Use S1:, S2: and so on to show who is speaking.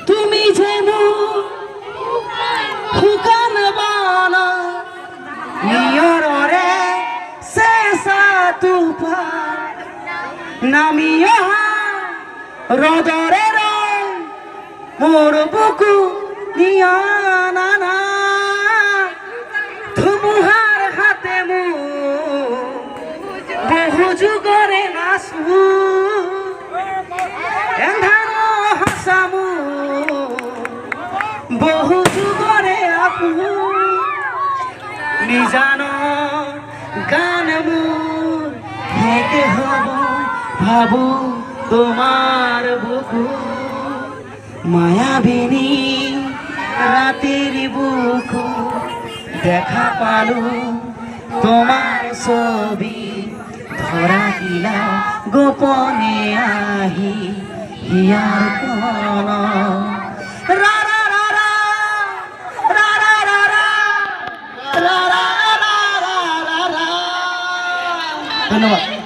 S1: তুমি যেমন শুকান বানা নিয়ৰৰে চেঁচা তুফান নামি অহা ৰ'দৰে ৰং মোৰ বুকু নিয়ানা ধুমুহাৰ হাতে বহু যুগৰে নাচো এন্ধাৰ হাসামু বহু যুগৰে আপু নিজান গান মোৰ হেকে হব ভাবু তোমার বুকু মায়াবিনী রাতের বুকু দেখা পালু তোমার ছবি ধরা দিলা গোপনে আহি হিয়ার কোন রা রা রা রা রা রা রা রা রা রা রা রা রা। ধন্যবাদ।